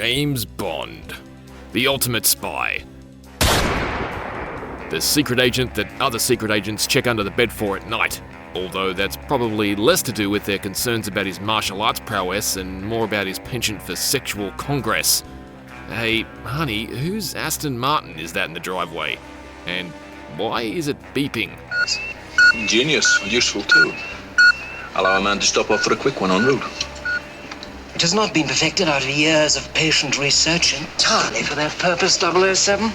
James Bond, the ultimate spy. The secret agent that other secret agents check under the bed for at night, although that's probably less to do with their concerns about his martial arts prowess and more about his penchant for sexual congress. Hey, honey, whose Aston Martin is that in the driveway? And why is it beeping? Ingenious, useful too. Allow a man to stop off for a quick one en route. It has not been perfected out of years of patient research entirely for that purpose, 007.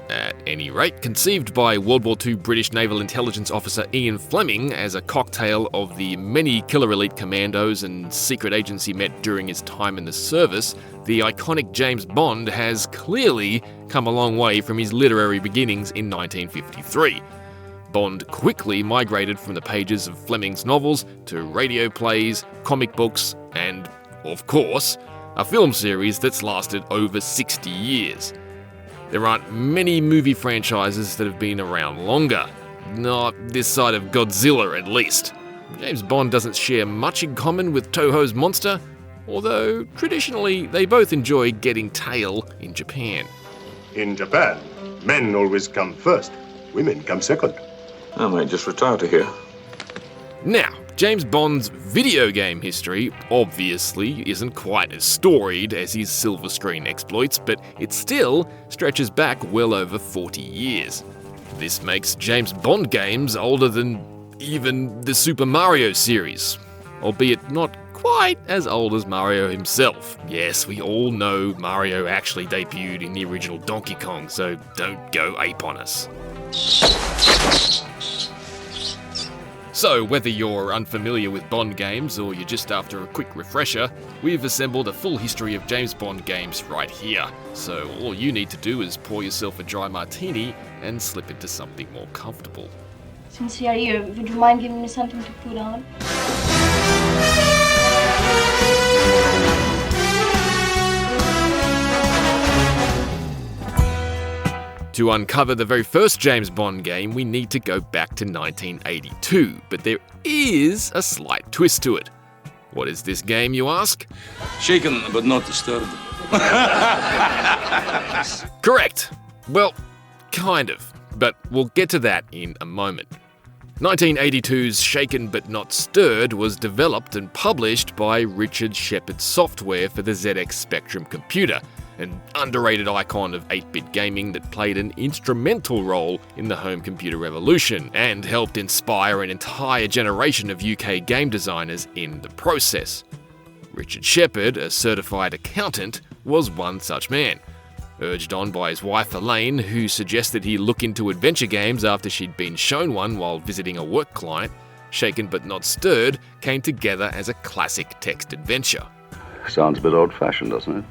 At any rate, conceived by World War II British Naval Intelligence Officer Ian Fleming as a cocktail of the many killer elite commandos and secret agents he met during his time in the service, the iconic James Bond has clearly come a long way from his literary beginnings in 1953. Bond quickly migrated from the pages of Fleming's novels to radio plays, comic books, and, of course, a film series that's lasted over 60 years. There aren't many movie franchises that have been around longer. Not this side of Godzilla, at least. James Bond doesn't share much in common with Toho's Monster, although traditionally they both enjoy getting tail in Japan. In Japan, men always come first, women come second. I might just retire to here. Now, James Bond's video game history obviously isn't quite as storied as his silver screen exploits, but it still stretches back well over 40 years. This makes James Bond games older than even the Super Mario series, albeit not quite as old as Mario himself. Yes, we all know Mario actually debuted in the original Donkey Kong, so don't go ape on us. So, whether you're unfamiliar with Bond games or you're just after a quick refresher, we've assembled a full history of James Bond games right here. So all you need to do is pour yourself a dry martini and slip into something more comfortable. Since you're here, would you mind giving me something to put on? To uncover the very first James Bond game, we need to go back to 1982, but there is a slight twist to it. What is this game, you ask? Shaken but not disturbed. Correct. Well, kind of, but we'll get to that in a moment. 1982's Shaken But Not Stirred was developed and published by Richard Shepard Software for the ZX Spectrum computer, an underrated icon of 8-bit gaming that played an instrumental role in the home computer revolution and helped inspire an entire generation of UK game designers in the process. Richard Shepard, a certified accountant, was one such man. Urged on by his wife Elaine, who suggested he look into adventure games after she'd been shown one while visiting a work client, Shaken But Not Stirred came together as a classic text adventure. Sounds a bit old-fashioned, doesn't it?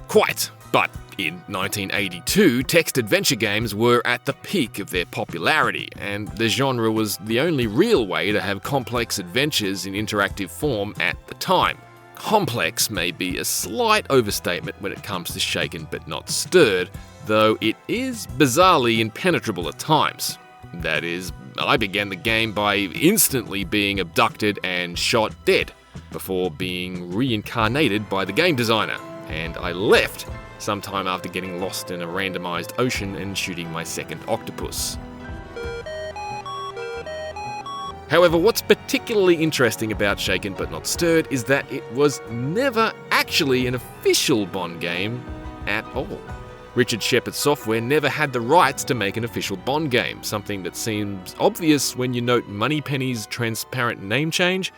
Quite, but in 1982, text adventure games were at the peak of their popularity, and the genre was the only real way to have complex adventures in interactive form at the time. Complex may be a slight overstatement when it comes to Shaken But Not Stirred, though it is bizarrely impenetrable at times. That is, I began the game by instantly being abducted and shot dead, before being reincarnated by the game designer, and I left sometime after getting lost in a randomized ocean and shooting my second octopus. However, what's particularly interesting about Shaken But Not Stirred is that it was never actually an official Bond game at all. Richard Shepard Software never had the rights to make an official Bond game, something that seems obvious when you note Moneypenny's transparent name change,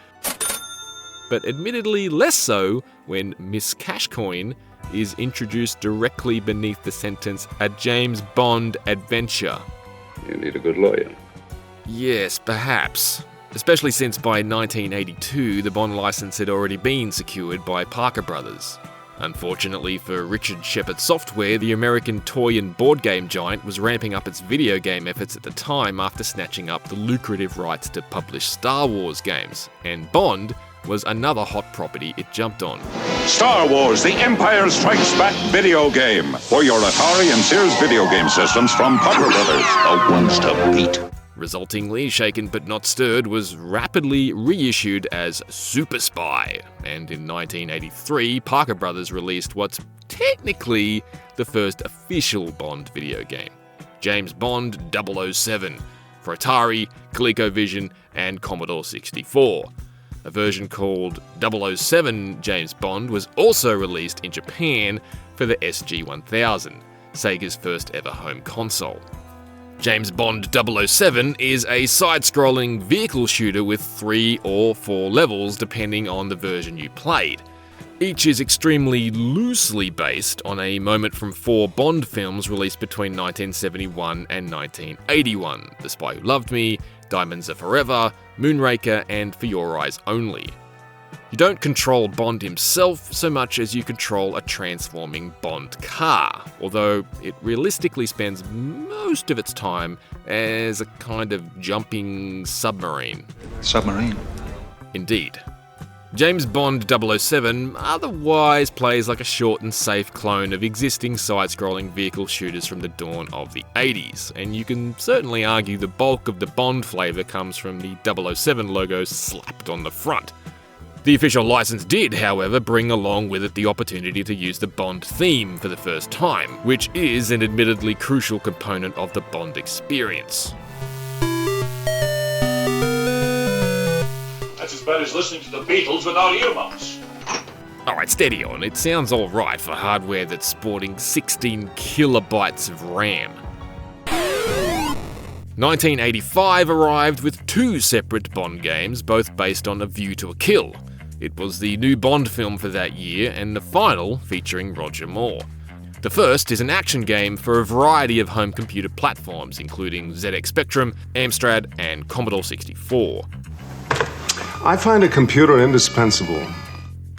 but admittedly less so when Miss Cashcoin is introduced directly beneath the sentence, "A James Bond adventure." You need a good lawyer. Yes, perhaps. Especially since by 1982, the Bond license had already been secured by Parker Brothers. Unfortunately for Richard Shepard Software, the American toy and board game giant was ramping up its video game efforts at the time after snatching up the lucrative rights to publish Star Wars games, and Bond was another hot property it jumped on. Star Wars: The Empire Strikes Back video game for your Atari and Sears video game systems from Parker Brothers. A one-stop beat. Resultingly, Shaken But Not Stirred was rapidly reissued as Super Spy, and in 1983, Parker Brothers released what's technically the first official Bond video game, James Bond 007, for Atari, ColecoVision, and Commodore 64. A version called 007 James Bond was also released in Japan for the SG-1000, Sega's first ever home console. James Bond 007 is a side-scrolling vehicle shooter with 3 or 4 levels depending on the version you played. Each is extremely loosely based on a moment from 4 Bond films released between 1971 and 1981, The Spy Who Loved Me, Diamonds Are Forever, Moonraker, and For Your Eyes Only. You don't control Bond himself so much as you control a transforming Bond car, although it realistically spends most of its time as a kind of jumping submarine. Submarine? Indeed. James Bond 007 otherwise plays like a short and safe clone of existing side-scrolling vehicle shooters from the dawn of the 80s, and you can certainly argue the bulk of the Bond flavour comes from the 007 logo slapped on the front. The official license did, however, bring along with it the opportunity to use the Bond theme for the first time, which is an admittedly crucial component of the Bond experience. That's as bad as listening to the Beatles without earmuffs. Alright, steady on. It sounds alright for hardware that's sporting 16 kilobytes of RAM. 1985 arrived with 2 separate Bond games, both based on A View to a Kill. It was the new Bond film for that year, and the final featuring Roger Moore. The first is an action game for a variety of home computer platforms, including ZX Spectrum, Amstrad, and Commodore 64. I find a computer indispensable.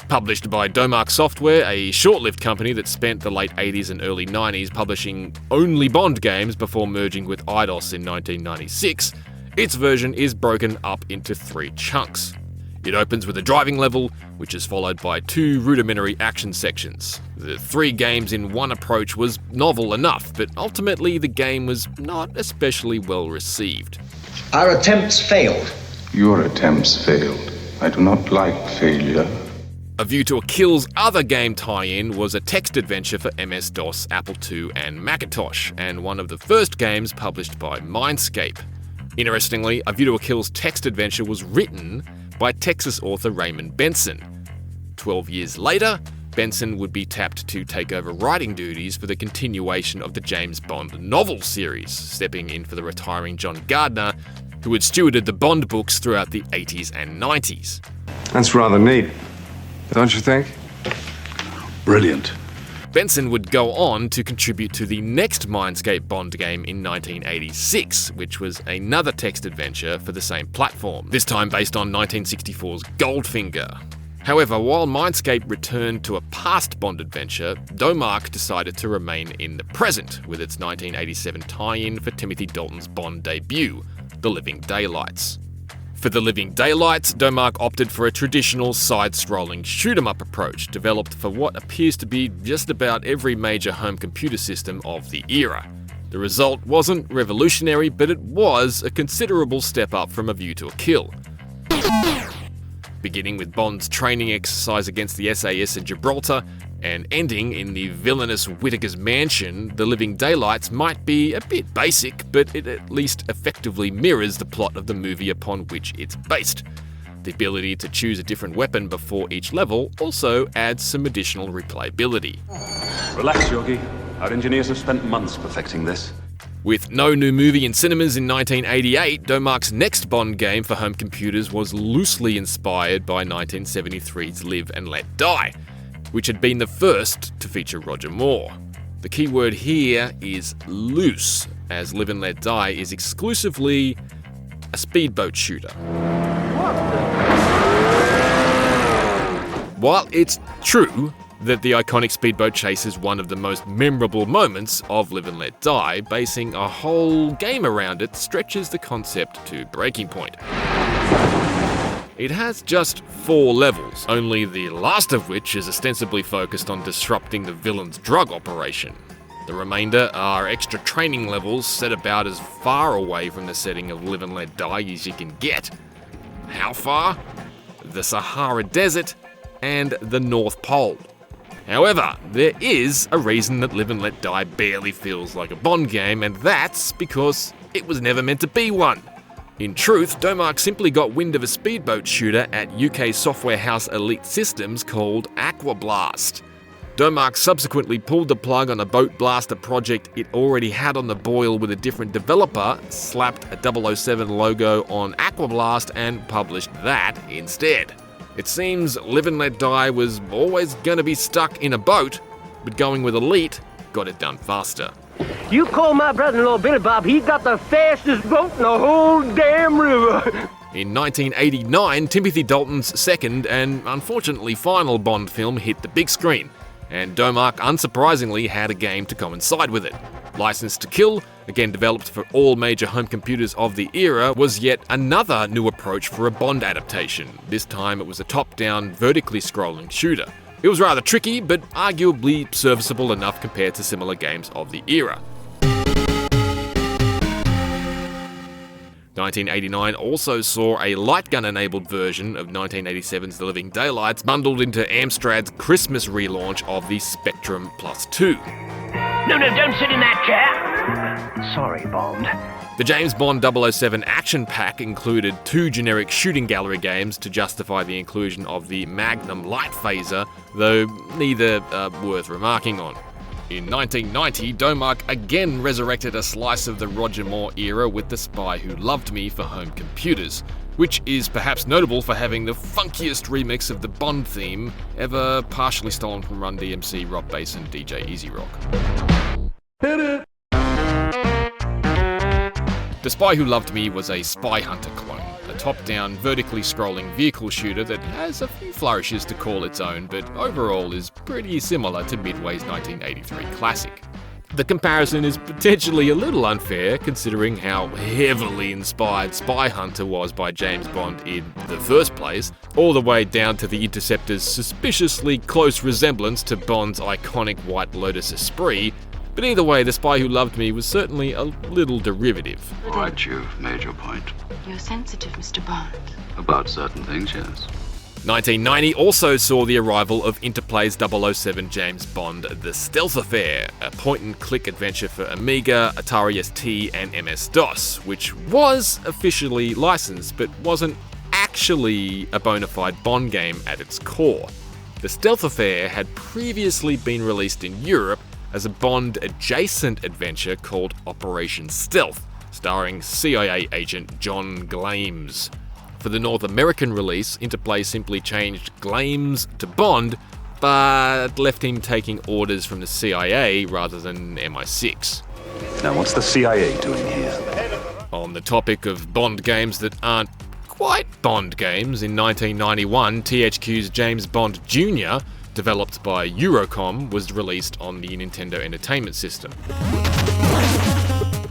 Published by Domark Software, a short-lived company that spent the late 80s and early 90s publishing only Bond games before merging with Eidos in 1996, its version is broken up into 3 chunks. It opens with a driving level, which is followed by 2 rudimentary action sections. The 3 games in one approach was novel enough, but ultimately the game was not especially well received. Our attempts failed. Your attempts failed. I do not like failure. A View to a Kill's other game tie-in was a text adventure for MS-DOS, Apple II, and Macintosh, and one of the first games published by Mindscape. Interestingly, A View to a Kill's text adventure was written by Texas author Raymond Benson. 12 years later, Benson would be tapped to take over writing duties for the continuation of the James Bond novel series, stepping in for the retiring John Gardner, who had stewarded the Bond books throughout the 80s and 90s. That's rather neat, don't you think? Brilliant. Benson would go on to contribute to the next Mindscape Bond game in 1986, which was another text adventure for the same platform, this time based on 1964's Goldfinger. However, while Mindscape returned to a past Bond adventure, Domark decided to remain in the present with its 1987 tie-in for Timothy Dalton's Bond debut, The Living Daylights. For The Living Daylights, Domark opted for a traditional side-scrolling shoot-'em-up approach developed for what appears to be just about every major home computer system of the era. The result wasn't revolutionary, but it was a considerable step up from A View to a Kill. Beginning with Bond's training exercise against the SAS in Gibraltar, and ending in the villainous Whitaker's mansion, The Living Daylights might be a bit basic, but it at least effectively mirrors the plot of the movie upon which it's based. The ability to choose a different weapon before each level also adds some additional replayability. Relax, Yogi. Our engineers have spent months perfecting this. With no new movie in cinemas in 1988, Domark's next Bond game for home computers was loosely inspired by 1973's Live and Let Die, which had been the first to feature Roger Moore. The key word here is loose, as Live and Let Die is exclusively a speedboat shooter. While it's true that the iconic speedboat chase is one of the most memorable moments of Live and Let Die, basing a whole game around it stretches the concept to breaking point. It has just 4 levels, only the last of which is ostensibly focused on disrupting the villain's drug operation. The remainder are extra training levels set about as far away from the setting of Live and Let Die as you can get. How far? The Sahara Desert and the North Pole. However, there is a reason that Live and Let Die barely feels like a Bond game, and that's because it was never meant to be one. In truth, Domark simply got wind of a speedboat shooter at UK software house Elite Systems called Aquablast. Domark subsequently pulled the plug on a boat blaster project it already had on the boil with a different developer, slapped a 007 logo on Aquablast and published that instead. It seems Live and Let Die was always going to be stuck in a boat, but going with Elite got it done faster. You call my brother-in-law Billy Bob, he got the fastest boat in the whole damn river. In 1989, Timothy Dalton's second and unfortunately final Bond film hit the big screen, and Domark unsurprisingly had a game to coincide with it. License to Kill, again developed for all major home computers of the era, was yet another new approach for a Bond adaptation. This time it was a top-down, vertically scrolling shooter. It was rather tricky, but arguably serviceable enough compared to similar games of the era. 1989 also saw a light gun-enabled version of 1987's The Living Daylights bundled into Amstrad's Christmas relaunch of the Spectrum Plus 2. No, don't sit in that chair. Sorry, Bond. The James Bond 007 action pack included 2 generic shooting gallery games to justify the inclusion of the Magnum light phaser, though neither are worth remarking on. In 1990, Domark again resurrected a slice of the Roger Moore era with The Spy Who Loved Me for home computers, which is perhaps notable for having the funkiest remix of the Bond theme ever, partially stolen from Run DMC, Rob Bass and DJ Easy Rock. Hit it! The Spy Who Loved Me was a Spy Hunter clone, a top-down, vertically scrolling vehicle shooter that has a few flourishes to call its own, but overall is pretty similar to Midway's 1983 classic. The comparison is potentially a little unfair, considering how heavily inspired Spy Hunter was by James Bond in the first place, all the way down to the Interceptor's suspiciously close resemblance to Bond's iconic White Lotus Esprit. But either way, The Spy Who Loved Me was certainly a little derivative. All right, you've made your point. You're sensitive, Mr. Bond. About certain things, yes. 1990 also saw the arrival of Interplay's 007 James Bond The Stealth Affair, a point-and-click adventure for Amiga, Atari ST and MS-DOS, which was officially licensed but wasn't actually a bona fide Bond game at its core. The Stealth Affair had previously been released in Europe as a Bond-adjacent adventure called Operation Stealth, starring CIA agent John Glames. For the North American release, Interplay simply changed Glames to Bond, but left him taking orders from the CIA rather than MI6. Now, what's the CIA doing here? On the topic of Bond games that aren't quite Bond games, in 1991, THQ's James Bond Jr., developed by Eurocom, was released on the Nintendo Entertainment System.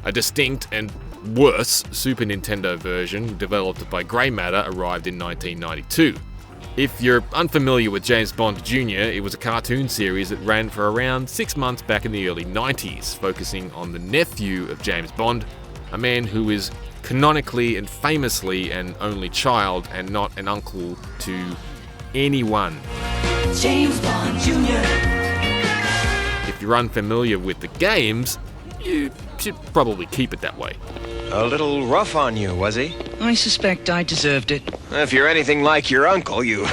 A distinct and worse Super Nintendo version, developed by Grey Matter, arrived in 1992. If you're unfamiliar with James Bond Jr., it was a cartoon series that ran for around 6 months back in the early 90s, focusing on the nephew of James Bond, a man who is canonically and famously an only child and not an uncle to anyone. James Bond Jr. If you're unfamiliar with the games, you should probably keep it that way. A little rough on you, was he? I suspect I deserved it. If you're anything like your uncle, you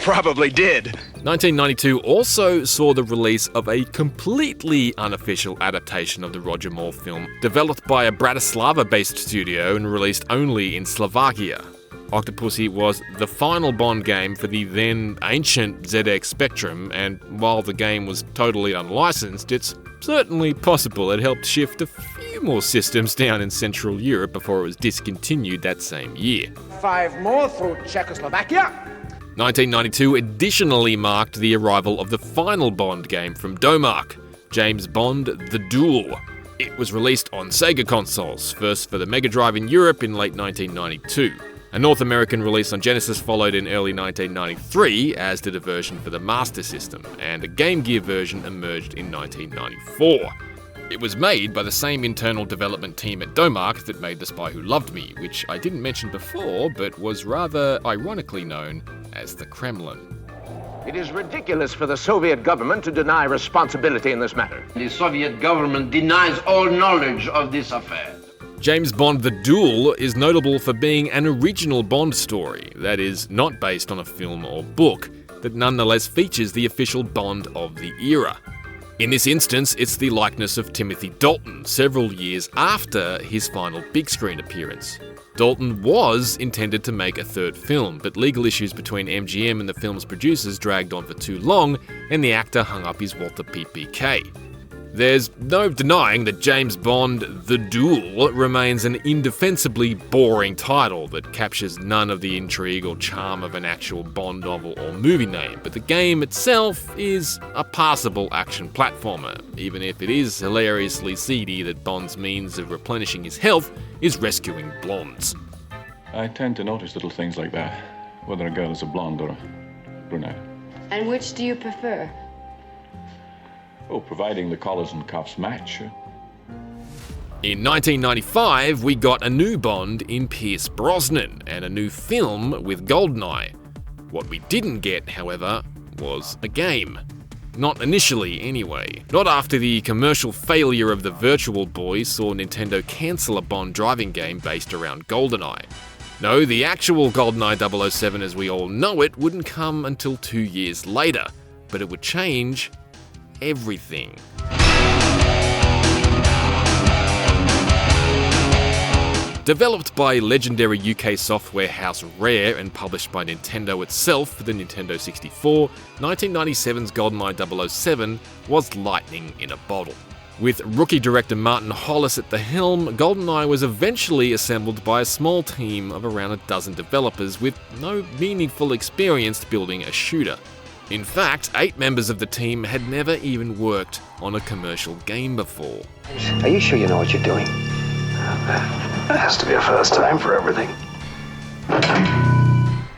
probably did. 1992 also saw the release of a completely unofficial adaptation of the Roger Moore film, developed by a Bratislava-based studio and released only in Slovakia. Octopussy was the final Bond game for the then ancient ZX Spectrum, and while the game was totally unlicensed, it's certainly possible it helped shift a few more systems down in Central Europe before it was discontinued that same year. 5 more through Czechoslovakia. 1992 additionally marked the arrival of the final Bond game from Domark, James Bond The Duel. It was released on Sega consoles, first for the Mega Drive in Europe in late 1992. A North American release on Genesis followed in early 1993, as did a version for the Master System, and a Game Gear version emerged in 1994. It was made by the same internal development team at Domark that made The Spy Who Loved Me, which I didn't mention before, but was rather ironically known as the Kremlin. It is ridiculous for the Soviet government to deny responsibility in this matter. The Soviet government denies all knowledge of this affair. James Bond: The Duel is notable for being an original Bond story, that is, not based on a film or book, that nonetheless features the official Bond of the era. In this instance, it's the likeness of Timothy Dalton, several years after his final big screen appearance. Dalton was intended to make a third film, but legal issues between MGM and the film's producers dragged on for too long, and the actor hung up his Walter PPK. There's no denying that James Bond: The Duel remains an indefensibly boring title that captures none of the intrigue or charm of an actual Bond novel or movie name, but the game itself is a passable action platformer, even if it is hilariously seedy that Bond's means of replenishing his health is rescuing blondes. I tend to notice little things like that, whether a girl is a blonde or a brunette. And which do you prefer? Oh, providing the collars and cuffs match. In 1995, we got a new Bond in Pierce Brosnan and a new film with GoldenEye. What we didn't get, however, was a game. Not initially, anyway. Not after the commercial failure of the Virtual Boy saw Nintendo cancel a Bond driving game based around GoldenEye. No, the actual GoldenEye 007 as we all know it wouldn't come until 2 years later, but it would change everything. Developed by legendary UK software house Rare and published by Nintendo itself for the Nintendo 64, 1997's GoldenEye 007 was lightning in a bottle. With rookie director Martin Hollis at the helm, GoldenEye was eventually assembled by a small team of around a dozen developers with no meaningful experience building a shooter. In fact, 8 members of the team had never even worked on a commercial game before. Are you sure you know what you're doing? There has to be a first time for everything.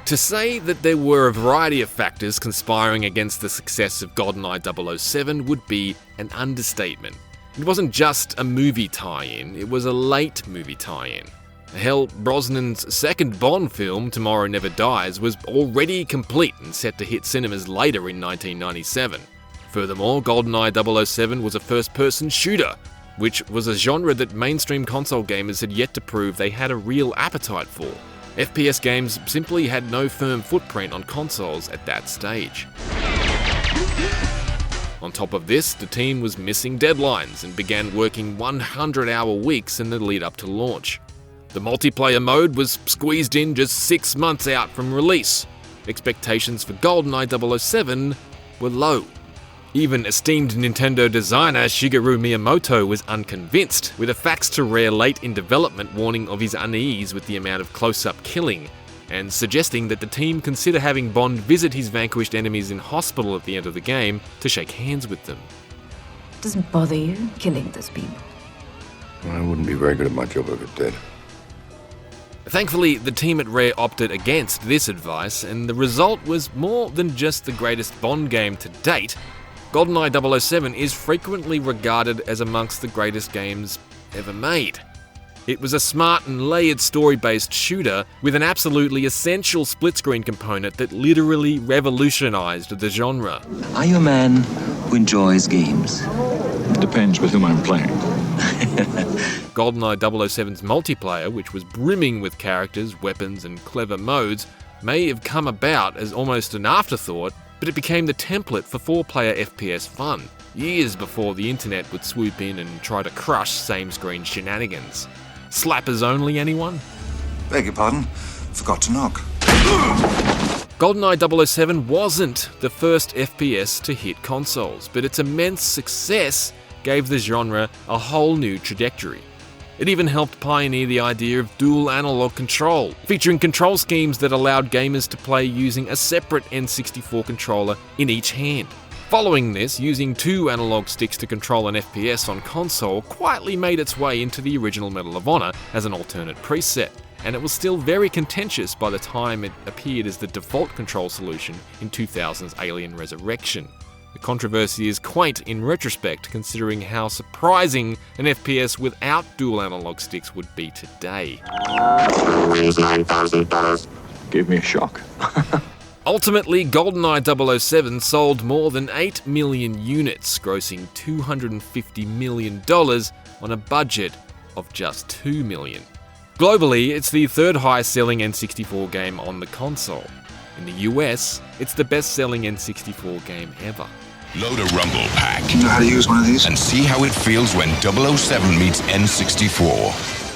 To say that there were a variety of factors conspiring against the success of GoldenEye 007 would be an understatement. It wasn't just a movie tie-in, it was a late movie tie-in. Hell, Brosnan's second Bond film, Tomorrow Never Dies, was already complete and set to hit cinemas later in 1997. Furthermore, GoldenEye 007 was a first-person shooter, which was a genre that mainstream console gamers had yet to prove they had a real appetite for. FPS games simply had no firm footprint on consoles at that stage. On top of this, the team was missing deadlines and began working 100-hour weeks in the lead up to launch. The multiplayer mode was squeezed in just 6 months out from release. Expectations for GoldenEye 007 were low. Even esteemed Nintendo designer Shigeru Miyamoto was unconvinced, with a fax to Rare late in development warning of his unease with the amount of close-up killing, and suggesting that the team consider having Bond visit his vanquished enemies in hospital at the end of the game to shake hands with them. Doesn't bother you killing those people? I wouldn't be very good at my job if it did. Thankfully, the team at Rare opted against this advice, and the result was more than just the greatest Bond game to date. GoldenEye 007 is frequently regarded as amongst the greatest games ever made. It was a smart and layered story-based shooter with an absolutely essential split-screen component that literally revolutionized the genre. Are you a man who enjoys games? Depends with whom I'm playing. GoldenEye 007's multiplayer, which was brimming with characters, weapons, and clever modes, may have come about as almost an afterthought, but it became the template for 4-player FPS fun, years before the internet would swoop in and try to crush same-screen shenanigans. Slappers only, anyone? Beg your pardon? Forgot to knock. GoldenEye 007 wasn't the first FPS to hit consoles, but its immense success gave the genre a whole new trajectory. It even helped pioneer the idea of dual analog control, featuring control schemes that allowed gamers to play using a separate N64 controller in each hand. Following this, using 2 analog sticks to control an FPS on console quietly made its way into the original Medal of Honor as an alternate preset, and it was still very contentious by the time it appeared as the default control solution in 2000's Alien Resurrection. The controversy is quaint in retrospect, considering how surprising an FPS without dual analog sticks would be today. Gave me a shock. Ultimately, GoldenEye 007 sold more than 8 million units, grossing $250 million on a budget of just $2 million. Globally, it's the third highest-selling N64 game on the console. In the US, it's the best-selling N64 game ever. Load a Rumble Pack. You know how to use one of these? And see how it feels when 007 meets N64.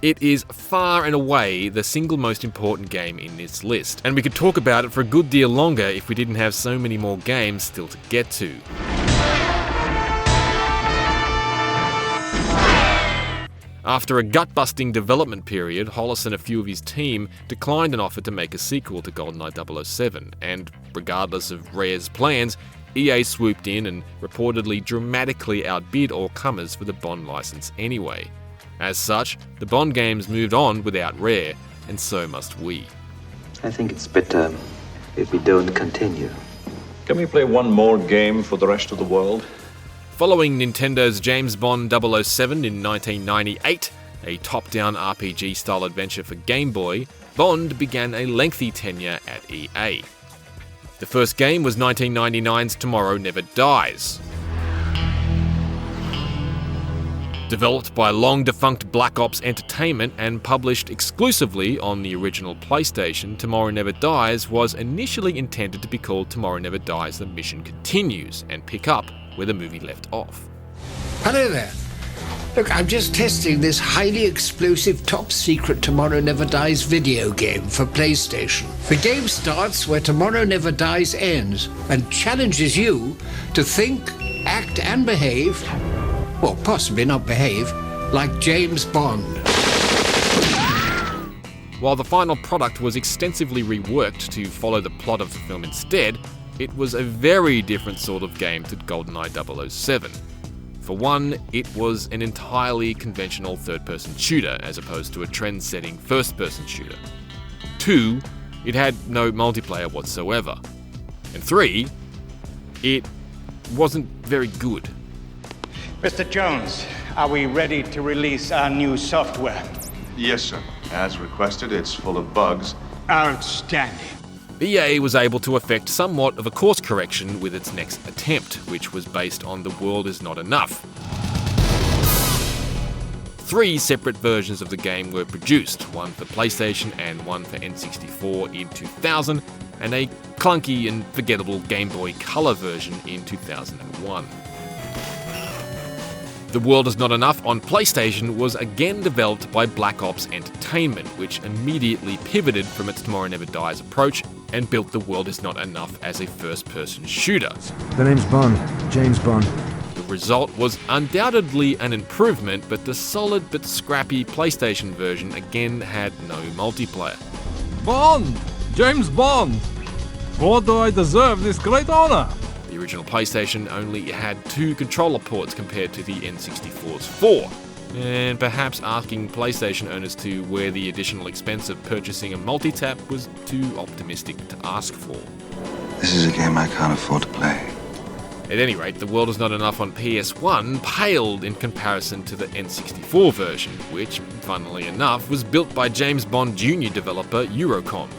It is far and away the single most important game in this list, and we could talk about it for a good deal longer if we didn't have so many more games still to get to. After a gut-busting development period, Hollis and a few of his team declined an offer to make a sequel to GoldenEye 007, and regardless of Rare's plans, EA swooped in and reportedly dramatically outbid all comers for the Bond license anyway. As such, the Bond games moved on without Rare, and so must we. I think it's better if we don't continue. Can we play one more game for the rest of the world? Following Nintendo's James Bond 007 in 1998, a top-down RPG-style adventure for Game Boy, Bond began a lengthy tenure at EA. The first game was 1999's Tomorrow Never Dies. Developed by long-defunct Black Ops Entertainment and published exclusively on the original PlayStation, Tomorrow Never Dies was initially intended to be called Tomorrow Never Dies: The Mission Continues and pick up where the movie left off. Hello there. Look, I'm just testing this highly explosive top-secret Tomorrow Never Dies video game for PlayStation. The game starts where Tomorrow Never Dies ends and challenges you to think, act and behave, well, possibly not behave, like James Bond. While the final product was extensively reworked to follow the plot of the film instead, it was a very different sort of game to GoldenEye 007. For one, it was an entirely conventional third-person shooter as opposed to a trend-setting first-person shooter. 2, it had no multiplayer whatsoever. And 3, it wasn't very good. Mr. Jones, are we ready to release our new software? Yes, sir. As requested, it's full of bugs. Outstanding. EA was able to effect somewhat of a course correction with its next attempt, which was based on The World Is Not Enough. 3 separate versions of the game were produced, one for PlayStation and one for N64 in 2000, and a clunky and forgettable Game Boy Color version in 2001. The World Is Not Enough on PlayStation was again developed by Black Ops Entertainment, which immediately pivoted from its Tomorrow Never Dies approach and built The World Is Not Enough as a first-person shooter. The name's Bond. James Bond. The result was undoubtedly an improvement, but the solid but scrappy PlayStation version again had no multiplayer. Bond! James Bond! What do I deserve this great honor? The original PlayStation only had 2 controller ports compared to the N64's 4, and perhaps asking PlayStation owners to wear the additional expense of purchasing a multi-tap was too optimistic to ask for. This is a game I can't afford to play. At any rate, The World Is Not Enough on PS1 paled in comparison to the N64 version, which, funnily enough, was built by James Bond Jr. developer Eurocom.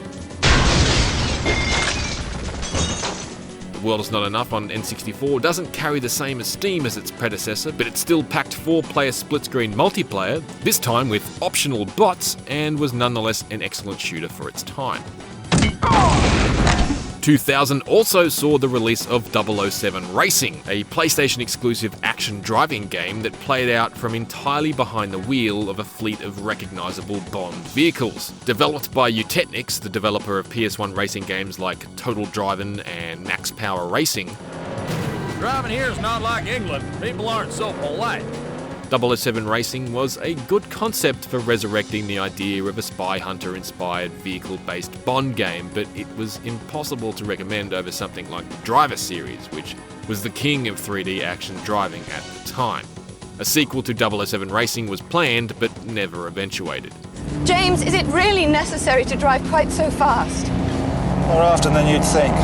The World Is Not Enough on N64 doesn't carry the same esteem as its predecessor, but it still packed 4-player split-screen multiplayer, this time with optional bots, and was nonetheless an excellent shooter for its time. 2000 also saw the release of 007 Racing, a PlayStation-exclusive action driving game that played out from entirely behind the wheel of a fleet of recognisable Bond vehicles. Developed by Eutechnics, the developer of PS1 racing games like Total Driving and Max Power Racing. Driving here is not like England. People aren't so polite. 007 Racing was a good concept for resurrecting the idea of a spy hunter-inspired vehicle-based Bond game, but it was impossible to recommend over something like the Driver series, which was the king of 3D action driving at the time. A sequel to 007 Racing was planned, but never eventuated. James, is it really necessary to drive quite so fast? More often than you'd think.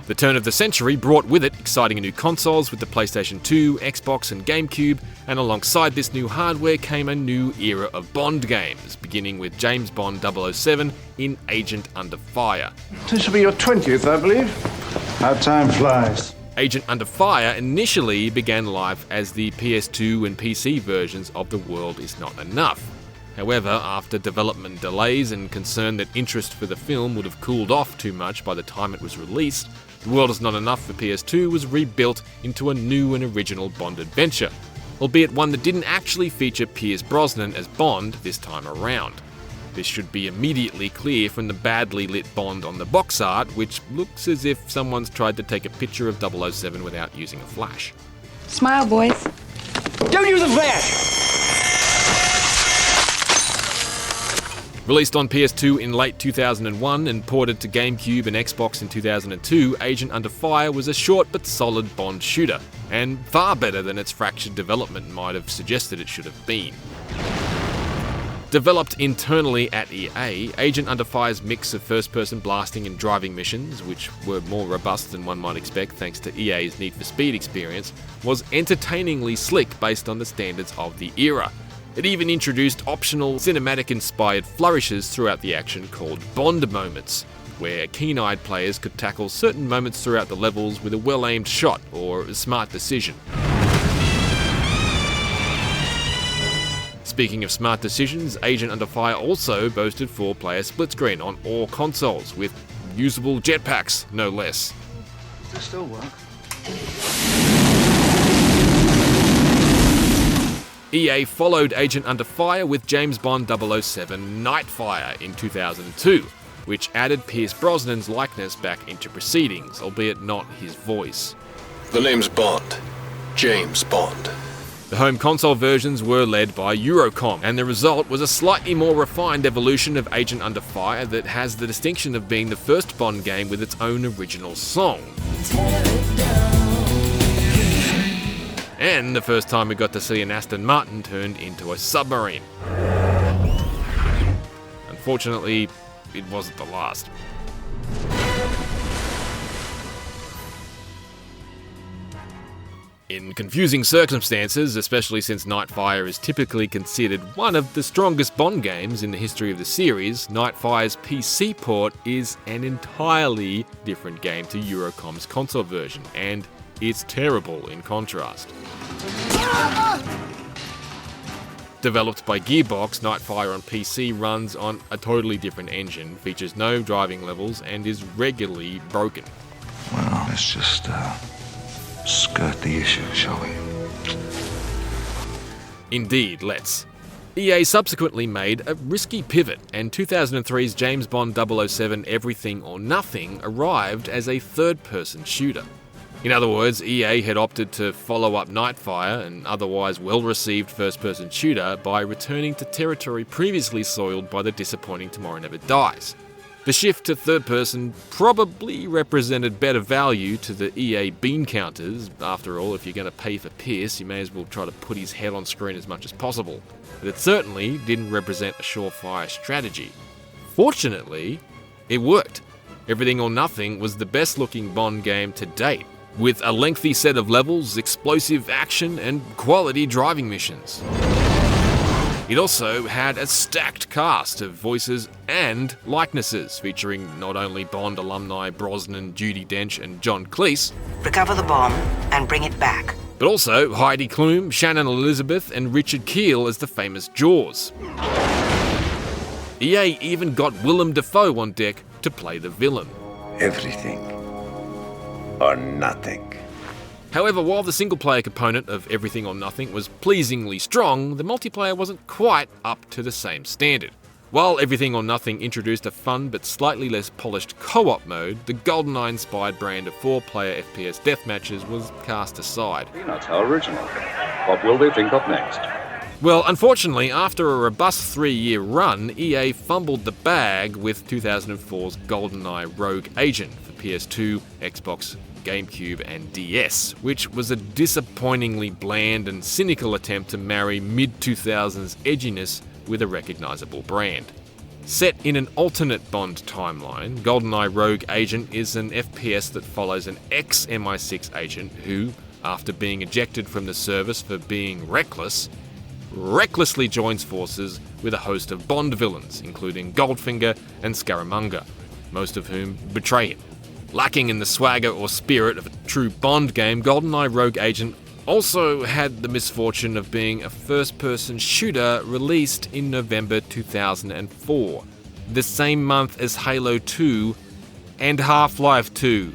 The turn of the century brought with it exciting new consoles with the PlayStation 2, Xbox and GameCube, and alongside this new hardware came a new era of Bond games, beginning with James Bond 007 in Agent Under Fire. This will be your 20th, I believe. How time flies. Agent Under Fire initially began life as the PS2 and PC versions of The World Is Not Enough. However, after development delays and concern that interest for the film would have cooled off too much by the time it was released, The World Is Not Enough for PS2 was rebuilt into a new and original Bond adventure, albeit one that didn't actually feature Pierce Brosnan as Bond this time around. This should be immediately clear from the badly lit Bond on the box art, which looks as if someone's tried to take a picture of 007 without using a flash. Smile, boys. Don't use a flash! Released on PS2 in late 2001 and ported to GameCube and Xbox in 2002, Agent Under Fire was a short but solid Bond shooter, and far better than its fractured development might have suggested it should have been. Developed internally at EA, Agent Under Fire's mix of first-person blasting and driving missions, which were more robust than one might expect thanks to EA's Need for Speed experience, was entertainingly slick based on the standards of the era. It even introduced optional cinematic-inspired flourishes throughout the action called Bond moments, where keen-eyed players could tackle certain moments throughout the levels with a well-aimed shot or a smart decision. Speaking of smart decisions, Agent Under Fire also boasted 4-player split screen on all consoles, with usable jetpacks, no less. Does this still work? EA followed Agent Under Fire with James Bond 007 Nightfire in 2002, which added Pierce Brosnan's likeness back into proceedings, albeit not his voice. The name's Bond. James Bond. The home console versions were led by Eurocom, and the result was a slightly more refined evolution of Agent Under Fire that has the distinction of being the first Bond game with its own original song. And the first time we got to see an Aston Martin turned into a submarine. Unfortunately, it wasn't the last. In confusing circumstances, especially since Nightfire is typically considered one of the strongest Bond games in the history of the series, Nightfire's PC port is an entirely different game to Eurocom's console version, and it's terrible in contrast. Developed by Gearbox, Nightfire on PC runs on a totally different engine, features no driving levels, and is regularly broken. Well, let's just skirt the issue, shall we? Indeed, let's. EA subsequently made a risky pivot, and 2003's James Bond 007 Everything or Nothing arrived as a third-person shooter. In other words, EA had opted to follow up Nightfire, an otherwise well-received first-person shooter, by returning to territory previously soiled by the disappointing Tomorrow Never Dies. The shift to third-person probably represented better value to the EA bean counters. After all, if you're going to pay for Pierce, you may as well try to put his head on screen as much as possible. But it certainly didn't represent a surefire strategy. Fortunately, it worked. Everything or Nothing was the best-looking Bond game to date, with a lengthy set of levels, explosive action, and quality driving missions. It also had a stacked cast of voices and likenesses, featuring not only Bond alumni Brosnan, Judi Dench, and John Cleese, recover the bomb and bring it back, but also Heidi Klum, Shannon Elizabeth, and Richard Kiel as the famous Jaws. EA even got Willem Dafoe on deck to play the villain. Everything or nothing. However, while the single-player component of Everything or Nothing was pleasingly strong, the multiplayer wasn't quite up to the same standard. While Everything or Nothing introduced a fun but slightly less polished co-op mode, the GoldenEye-inspired brand of 4-player FPS deathmatches was cast aside. That's how original. What will they think of next? Well, unfortunately, after a robust 3-year run, EA fumbled the bag with 2004's GoldenEye Rogue Agent for PS2, Xbox, GameCube and DS, which was a disappointingly bland and cynical attempt to marry mid-2000s edginess with a recognisable brand. Set in an alternate Bond timeline, GoldenEye Rogue Agent is an FPS that follows an ex-MI6 agent who, after being ejected from the service for being recklessly joins forces with a host of Bond villains, including Goldfinger and Scaramanga, most of whom betray him. Lacking in the swagger or spirit of a true Bond game, GoldenEye Rogue Agent also had the misfortune of being a first-person shooter released in November 2004, the same month as Halo 2 and Half-Life 2.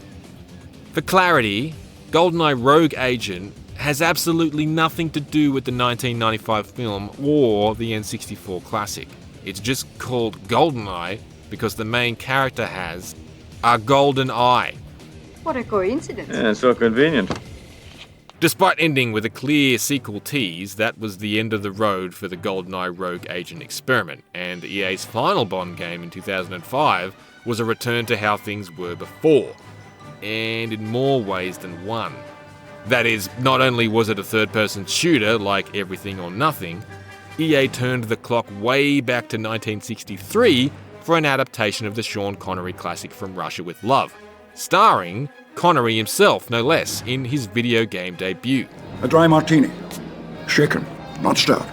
For clarity, GoldenEye Rogue Agent has absolutely nothing to do with the 1995 film or the N64 classic. It's just called GoldenEye because the main character has a golden eye. What a coincidence. Yeah, so convenient. Despite ending with a clear sequel tease, that was the end of the road for the GoldenEye Rogue Agent experiment, and EA's final Bond game in 2005 was a return to how things were before, and in more ways than one. That is, not only was it a third-person shooter like Everything or Nothing, EA turned the clock way back to 1963 for an adaptation of the Sean Connery classic From Russia with Love, starring Connery himself, no less, in his video game debut. A dry martini. Shaken, not stirred.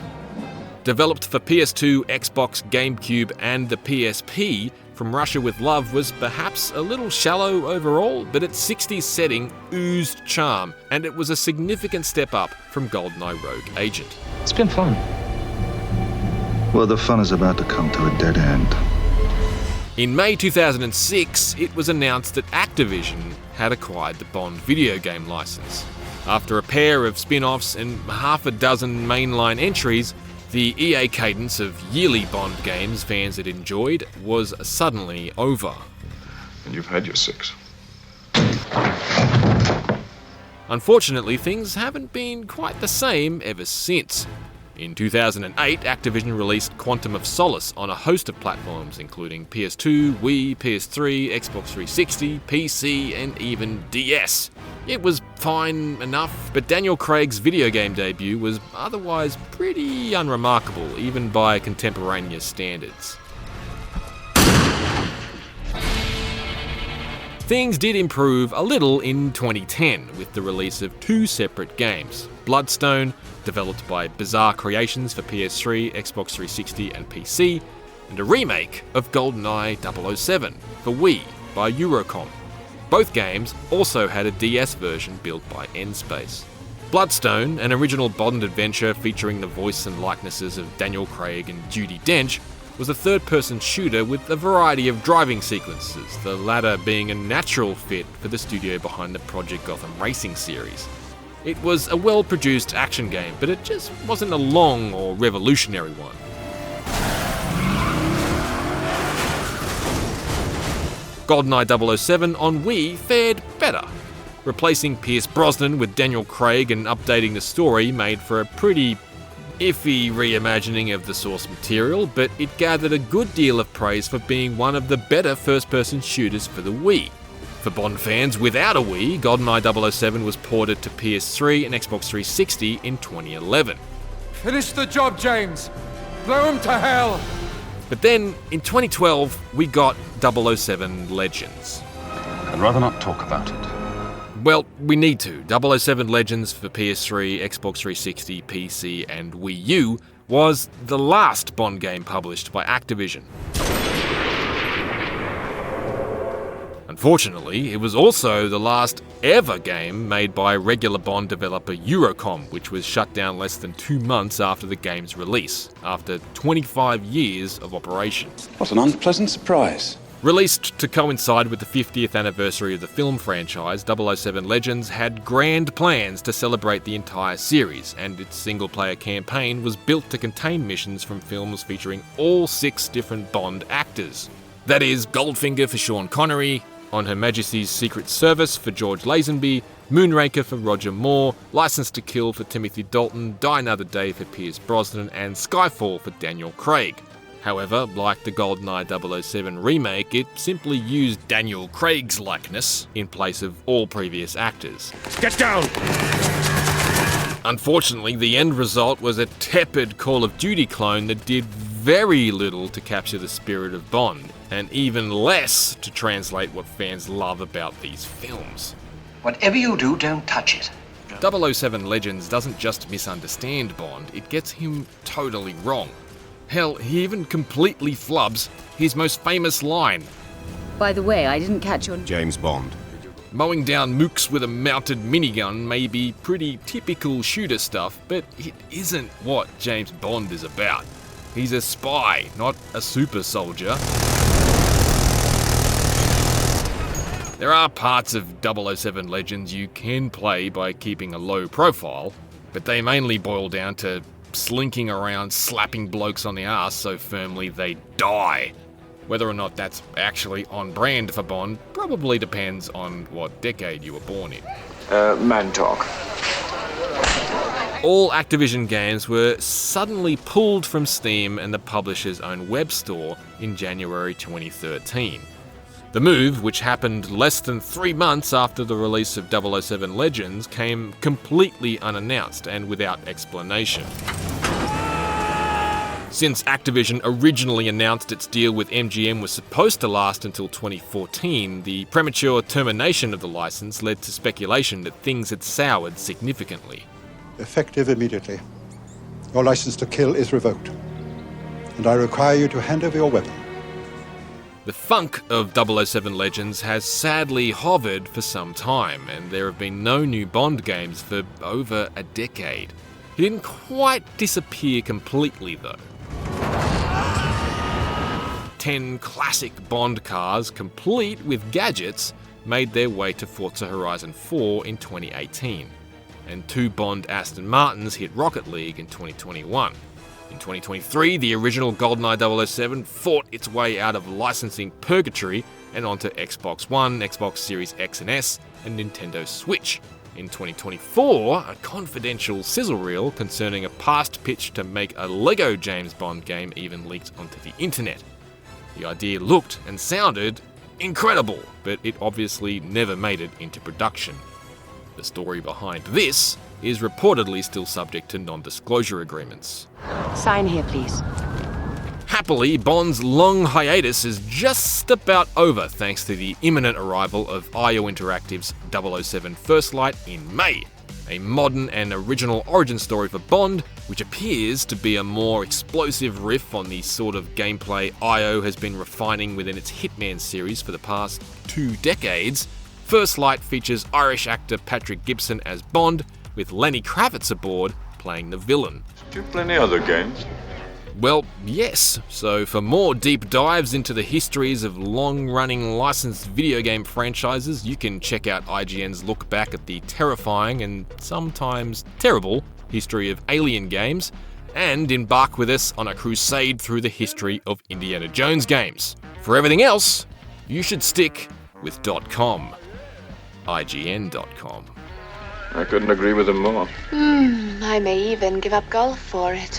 Developed for PS2, Xbox, GameCube, and the PSP, From Russia with Love was perhaps a little shallow overall, but its 60s setting oozed charm, and it was a significant step up from GoldenEye Rogue Agent. It's been fun. Well, the fun is about to come to a dead end. In May 2006, it was announced that Activision had acquired the Bond video game license. After a pair of spin-offs and half a dozen mainline entries, the EA cadence of yearly Bond games fans had enjoyed was suddenly over. And you've had your 6. Unfortunately, things haven't been quite the same ever since. In 2008, Activision released Quantum of Solace on a host of platforms, including PS2, Wii, PS3, Xbox 360, PC, and even DS. It was fine enough, but Daniel Craig's video game debut was otherwise pretty unremarkable, even by contemporaneous standards. Things did improve a little in 2010 with the release of 2 separate games. Bloodstone, developed by Bizarre Creations for PS3, Xbox 360 and PC, and a remake of GoldenEye 007 for Wii by Eurocom. Both games also had a DS version built by N-Space. Bloodstone, an original Bond adventure featuring the voice and likenesses of Daniel Craig and Judi Dench, was a third-person shooter with a variety of driving sequences, the latter being a natural fit for the studio behind the Project Gotham Racing series. It was a well-produced action game, but it just wasn't a long or revolutionary one. GoldenEye 007 on Wii fared better. Replacing Pierce Brosnan with Daniel Craig and updating the story made for a pretty iffy reimagining of the source material, but it gathered a good deal of praise for being one of the better first-person shooters for the Wii. For Bond fans without a Wii, GoldenEye 007 was ported to PS3 and Xbox 360 in 2011. Finish the job, James! Blow him to hell! But then, in 2012, we got 007 Legends. I'd rather not talk about it. Well, we need to. 007 Legends for PS3, Xbox 360, PC, and Wii U was the last Bond game published by Activision. Unfortunately, it was also the last ever game made by regular Bond developer Eurocom, which was shut down less than 2 months after the game's release, after 25 years of operation. What an unpleasant surprise. Released to coincide with the 50th anniversary of the film franchise, 007 Legends had grand plans to celebrate the entire series, and its single-player campaign was built to contain missions from films featuring all 6 different Bond actors. That is, Goldfinger for Sean Connery, On Her Majesty's Secret Service for George Lazenby, Moonraker for Roger Moore, License to Kill for Timothy Dalton, Die Another Day for Pierce Brosnan, and Skyfall for Daniel Craig. However, like the GoldenEye 007 remake, it simply used Daniel Craig's likeness in place of all previous actors. Get down! Unfortunately, the end result was a tepid Call of Duty clone that did very little to capture the spirit of Bond, and even less to translate what fans love about these films. Whatever you do, don't touch it. 007 Legends doesn't just misunderstand Bond, it gets him totally wrong. Hell, he even completely flubs his most famous line. By the way, I didn't catch your... James Bond. Mowing down mooks with a mounted minigun may be pretty typical shooter stuff, but it isn't what James Bond is about. He's a spy, not a super soldier. There are parts of 007 Legends you can play by keeping a low profile, but they mainly boil down to slinking around slapping blokes on the arse so firmly they die. Whether or not that's actually on brand for Bond probably depends on what decade you were born in. Man talk. All Activision games were suddenly pulled from Steam and the publisher's own web store in January 2013. The move, which happened less than 3 months after the release of 007 Legends, came completely unannounced and without explanation. Since Activision originally announced its deal with MGM was supposed to last until 2014, the premature termination of the license led to speculation that things had soured significantly. Effective immediately. Your license to kill is revoked, and I require you to hand over your weapon. The funk of 007 Legends has sadly hovered for some time, and there have been no new Bond games for over a decade. He didn't quite disappear completely though. 10 classic Bond cars, complete with gadgets, made their way to Forza Horizon 4 in 2018, and 2 Bond Aston Martins hit Rocket League in 2021. In 2023, the original GoldenEye 007 fought its way out of licensing purgatory and onto Xbox One, Xbox Series X and S, and Nintendo Switch. In 2024, a confidential sizzle reel concerning a past pitch to make a Lego James Bond game even leaked onto the internet. The idea looked and sounded incredible, but it obviously never made it into production. The story behind this is reportedly still subject to non-disclosure agreements. Sign here, please. Happily, Bond's long hiatus is just about over thanks to the imminent arrival of IO Interactive's 007 First Light in May, a modern and original origin story for Bond, which appears to be a more explosive riff on the sort of gameplay IO has been refining within its Hitman series for the past 2 decades. First Light features Irish actor Patrick Gibson as Bond, with Lenny Kravitz aboard playing the villain. Do you play any other games? Well, yes. So for more deep dives into the histories of long-running licensed video game franchises, you can check out IGN's look back at the terrifying and sometimes terrible history of Alien games, and embark with us on a crusade through the history of Indiana Jones games. For everything else, you should stick with .com. IGN.com. I couldn't agree with him more. I may even give up golf for it.